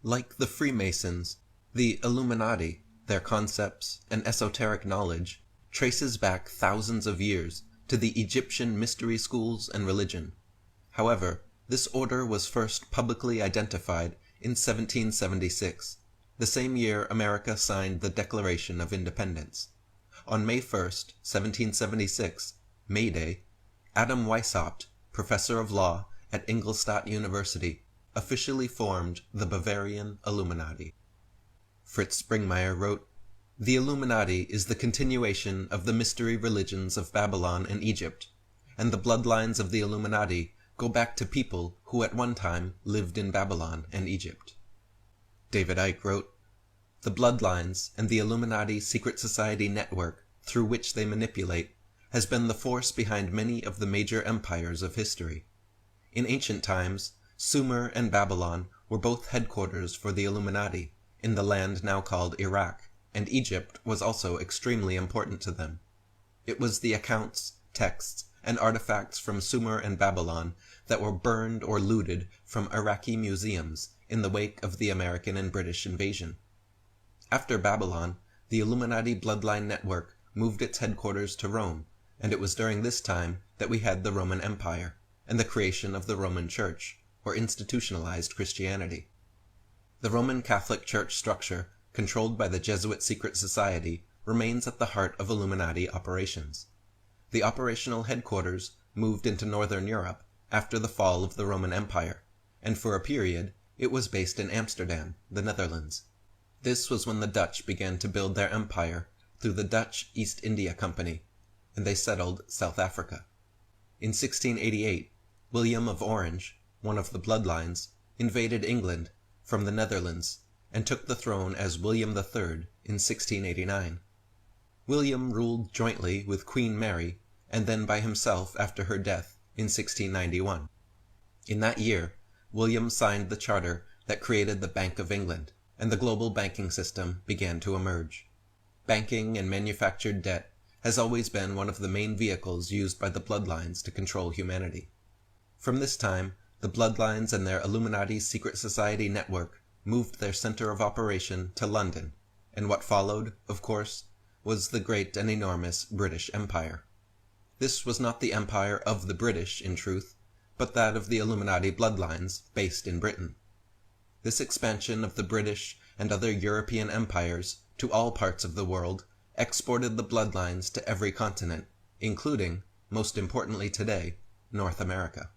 Like the Freemasons, the Illuminati, their concepts and esoteric knowledge traces back thousands of years to the Egyptian mystery schools and religion. However, this order was first publicly identified in 1776, the same year America signed the Declaration of Independence. On May 1st, 1776, May Day, Adam Weishaupt, professor of law at Ingolstadt University, officially formed the Bavarian Illuminati. Fritz Springmeier wrote, "The Illuminati is the continuation of the mystery religions of Babylon and Egypt, and the bloodlines of the Illuminati go back to people who at one time lived in Babylon and Egypt." David Icke wrote, "The bloodlines and the Illuminati secret society network through which they manipulate has been the force behind many of the major empires of history. In ancient times, Sumer and Babylon were both headquarters for the Illuminati in the land now called Iraq, and Egypt was also extremely important to them. It was the accounts, texts, and artifacts from Sumer and Babylon that were burned or looted from Iraqi museums in the wake of the American and British invasion. After Babylon, the Illuminati bloodline network moved its headquarters to Rome, and it was during this time that we had the Roman Empire, and the creation of the Roman Church, or institutionalized Christianity. The Roman Catholic Church structure, controlled by the Jesuit secret society, remains at the heart of Illuminati operations. The operational headquarters moved into Northern Europe after the fall of the Roman Empire, and for a period it was based in Amsterdam, the Netherlands. This was when the Dutch began to build their empire through the Dutch East India Company, and they settled South Africa. In 1688, William of Orange, one of the bloodlines, invaded England from the Netherlands and took the throne as William III in 1689. William ruled jointly with Queen Mary and then by himself after her death in 1691. In that year, William signed the charter that created the Bank of England, and the global banking system began to emerge. Banking and manufactured debt has always been one of the main vehicles used by the bloodlines to control humanity. From this time, the bloodlines and their Illuminati secret society network moved their center of operation to London, and what followed, of course, was the great and enormous British Empire. This was not the empire of the British, in truth, but that of the Illuminati bloodlines based in Britain. This expansion of the British and other European empires to all parts of the world exported the bloodlines to every continent, including, most importantly today, North America.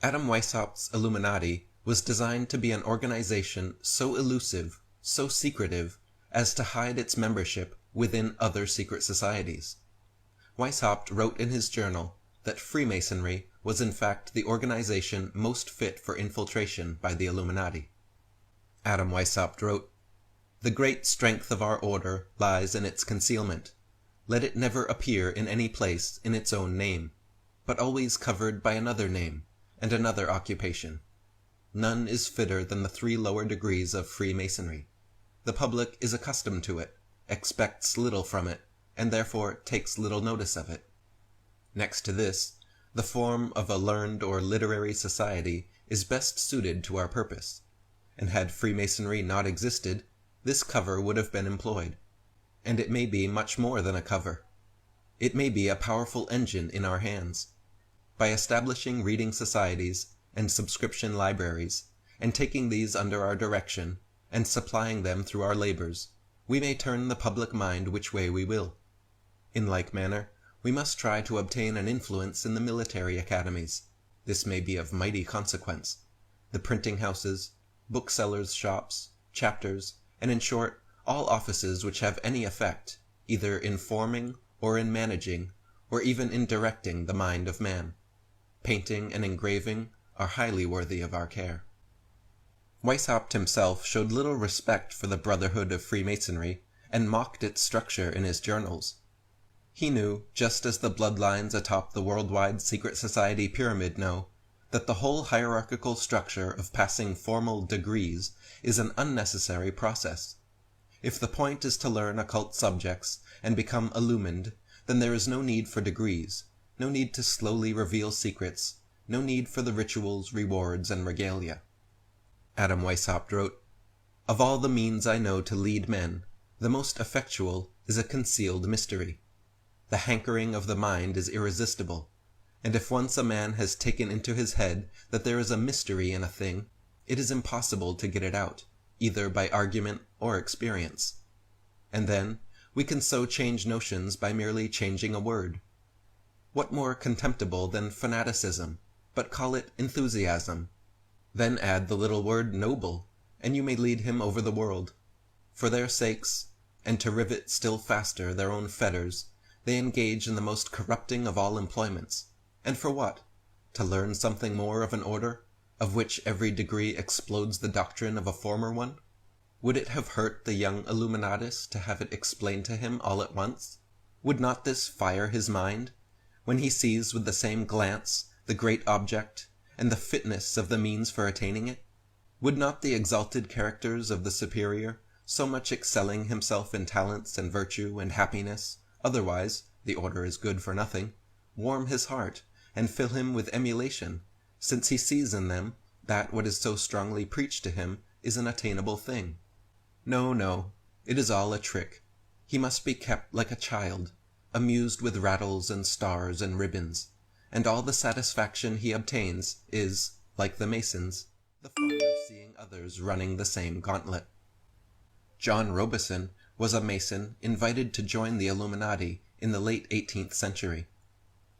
Adam Weishaupt's Illuminati was designed to be an organization so elusive, so secretive, as to hide its membership within other secret societies. Weishaupt wrote in his journal that Freemasonry was in fact the organization most fit for infiltration by the Illuminati. Adam Weishaupt wrote, "The great strength of our order lies in its concealment. Let it never appear in any place in its own name, but always covered by another name and another occupation. None is fitter than the 3 lower degrees of Freemasonry. The public is accustomed to it, expects little from it, and therefore takes little notice of it. Next to this, the form of a learned or literary society is best suited to our purpose, and had Freemasonry not existed, this cover would have been employed. And it may be much more than a cover. It may be a powerful engine in our hands. By establishing reading societies and subscription libraries, and taking these under our direction, and supplying them through our labors, we may turn the public mind which way we will. In like manner, we must try to obtain an influence in the military academies. This may be of mighty consequence. The printing houses, booksellers' shops, chapters, and in short, all offices which have any effect, either in forming or in managing, or even in directing the mind of man. Painting and engraving are highly worthy of our care." Weishaupt himself showed little respect for the Brotherhood of Freemasonry, and mocked its structure in his journals. He knew, just as the bloodlines atop the worldwide secret society pyramid know, that the whole hierarchical structure of passing formal degrees is an unnecessary process. If the point is to learn occult subjects and become illumined, then there is no need for degrees, no need to slowly reveal secrets, no need for the rituals, rewards, and regalia. Adam Weishaupt wrote, "Of all the means I know to lead men, the most effectual is a concealed mystery. The hankering of the mind is irresistible, and if once a man has taken into his head that there is a mystery in a thing, it is impossible to get it out, either by argument or experience. And then, we can so change notions by merely changing a word. What more contemptible than fanaticism, but call it enthusiasm? Then add the little word noble, and you may lead him over the world. For their sakes, and to rivet still faster their own fetters, they engage in the most corrupting of all employments. And for what? To learn something more of an order, of which every degree explodes the doctrine of a former one? Would it have hurt the young illuminatus to have it explained to him all at once? Would not this fire his mind, when he sees with the same glance the great object, and the fitness of the means for attaining it? Would not the exalted characters of the superior, so much excelling himself in talents and virtue and happiness, otherwise the order is good for nothing, warm his heart, and fill him with emulation, since he sees in them that what is so strongly preached to him is an attainable thing? No, no, it is all a trick. He must be kept like a child, amused with rattles and stars and ribbons, and all the satisfaction he obtains is, like the Masons, the fun of seeing others running the same gauntlet. John Robison was a Mason invited to join the Illuminati in the late 18th century.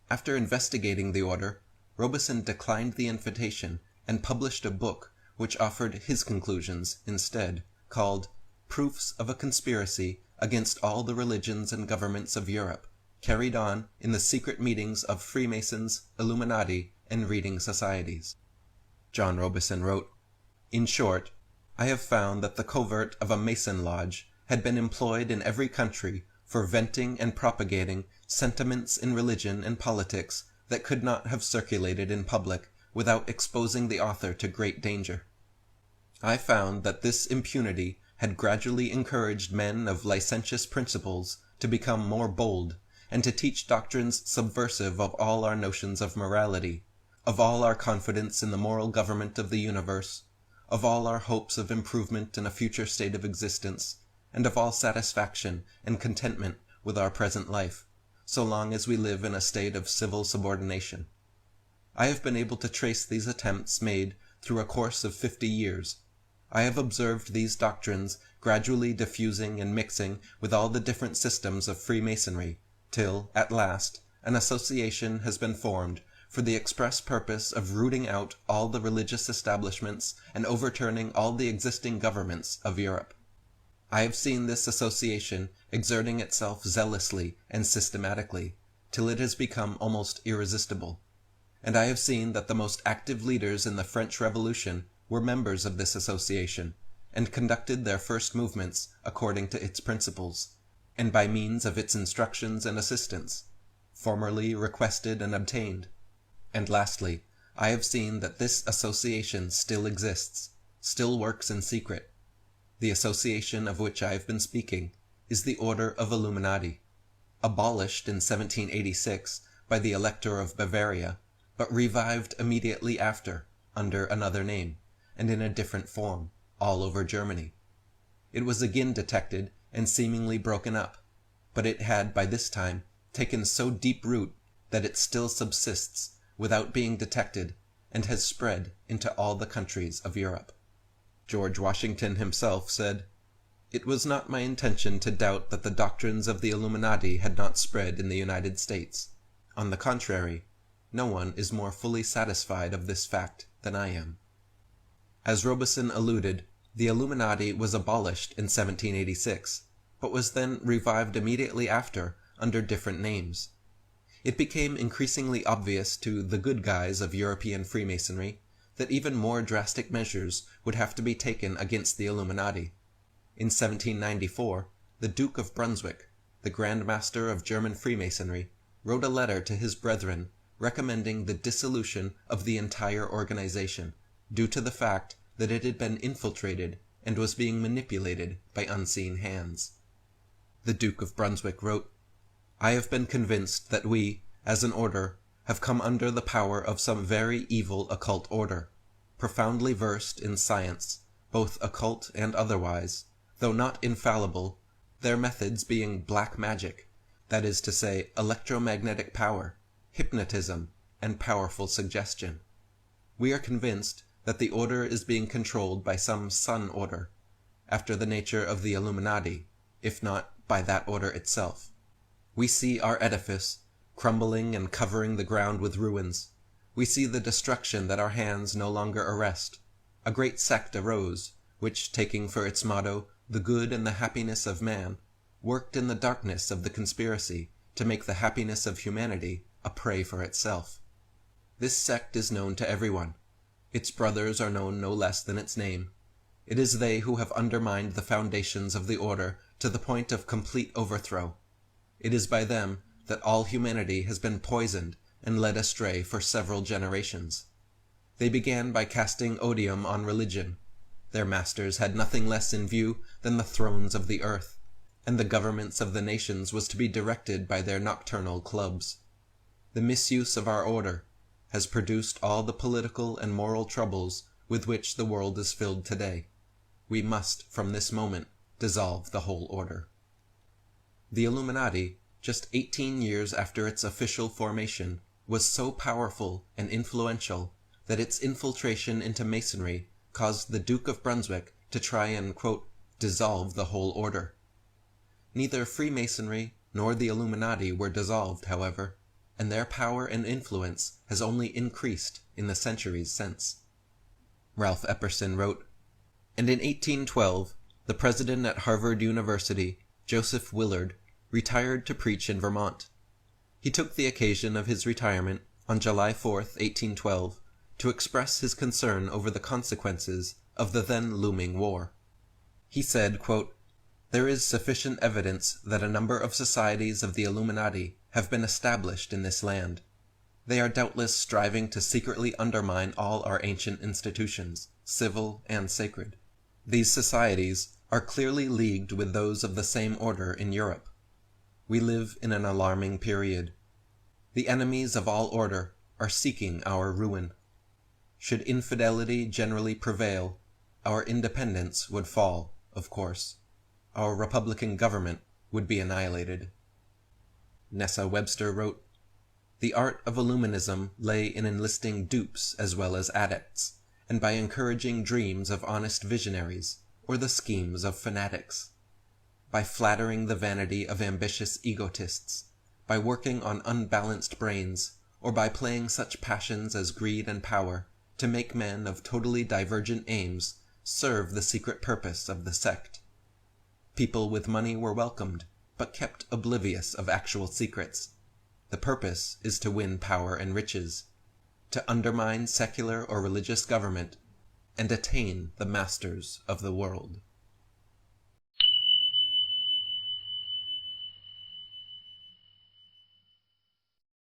After investigating the order, Robison declined the invitation and published a book which offered his conclusions instead, called Proofs of a Conspiracy Against All the Religions and Governments of Europe, carried on in the secret meetings of Freemasons, Illuminati, and reading societies. John Robison wrote, "In short, I have found that the covert of a Mason lodge had been employed in every country for venting and propagating sentiments in religion and politics that could not have circulated in public without exposing the author to great danger. I found that this impunity had gradually encouraged men of licentious principles to become more bold, and to teach doctrines subversive of all our notions of morality, of all our confidence in the moral government of the universe, of all our hopes of improvement in a future state of existence, and of all satisfaction and contentment with our present life, so long as we live in a state of civil subordination. I have been able to trace these attempts made through a course of 50 years. I have observed these doctrines gradually diffusing and mixing with all the different systems of Freemasonry, till, at last, an association has been formed for the express purpose of rooting out all the religious establishments and overturning all the existing governments of Europe. I have seen this association exerting itself zealously and systematically, till it has become almost irresistible. And I have seen that the most active leaders in the French Revolution were members of this association, and conducted their first movements according to its principles, and by means of its instructions and assistance, formerly requested and obtained. And lastly, I have seen that this association still exists, still works in secret. The association of which I have been speaking is the Order of Illuminati, abolished in 1786 by the Elector of Bavaria, but revived immediately after, under another name, and in a different form, all over Germany. It was again detected and seemingly broken up, but it had by this time taken so deep root that it still subsists without being detected, and has spread into all the countries of Europe. George Washington himself said, "It was not my intention to doubt that the doctrines of the Illuminati had not spread in the United States. On the contrary, no one is more fully satisfied of this fact than I am." As Robison alluded, the Illuminati was abolished in 1786, but was then revived immediately after under different names. It became increasingly obvious to the good guys of European Freemasonry that even more drastic measures would have to be taken against the Illuminati. In 1794, the Duke of Brunswick, the Grand Master of German Freemasonry, wrote a letter to his brethren recommending the dissolution of the entire organization, due to the fact that it had been infiltrated and was being manipulated by unseen hands. The Duke of Brunswick wrote, "I have been convinced that we, as an order, have come under the power of some very evil occult order. profoundly versed in science, both occult and otherwise, though not infallible, their methods being black magic, that is to say, electromagnetic power, hypnotism, and powerful suggestion. We are convinced that the order is being controlled by some sun order, after the nature of the Illuminati, if not by that order itself. We see our edifice crumbling and covering the ground with ruins. We see the destruction that our hands no longer arrest. A great sect arose, which, taking for its motto the good and the happiness of man, worked in the darkness of the conspiracy to make the happiness of humanity a prey for itself. This sect is known to everyone. Its brothers are known no less than its name. It is they who have undermined the foundations of the order to the point of complete overthrow. It is by them that all humanity has been poisoned and led astray for several generations. They began by casting odium on religion. Their masters had nothing less in view than the thrones of the earth, and the governments of the nations was to be directed by their nocturnal clubs. The misuse of our order has produced all the political and moral troubles with which the world is filled today. We must, from this moment, dissolve the whole order. The Illuminati, just 18 years after its official formation, was so powerful and influential that its infiltration into Masonry caused the Duke of Brunswick to try and, quote, dissolve the whole order. Neither Freemasonry nor the Illuminati were dissolved, however, and their power and influence has only increased in the centuries since. Ralph Epperson wrote, and in 1812, the president at Harvard University, Joseph Willard, retired to preach in Vermont. He took the occasion of his retirement, on July 4th, 1812, to express his concern over the consequences of the then looming war. He said, quote, there is sufficient evidence that a number of societies of the Illuminati have been established in this land. They are doubtless striving to secretly undermine all our ancient institutions, civil and sacred. These societies are clearly leagued with those of the same order in Europe. We live in an alarming period. The enemies of all order are seeking our ruin. Should infidelity generally prevail, our independence would fall, of course. Our republican government would be annihilated. Nessa Webster wrote, the art of Illuminism lay in enlisting dupes as well as adepts, and by encouraging dreams of honest visionaries, or the schemes of fanatics. By flattering the vanity of ambitious egotists, by working on unbalanced brains, or by playing such passions as greed and power to make men of totally divergent aims serve the secret purpose of the sect. People with money were welcomed, but kept oblivious of actual secrets. The purpose is to win power and riches, to undermine secular or religious government, and attain the masters of the world.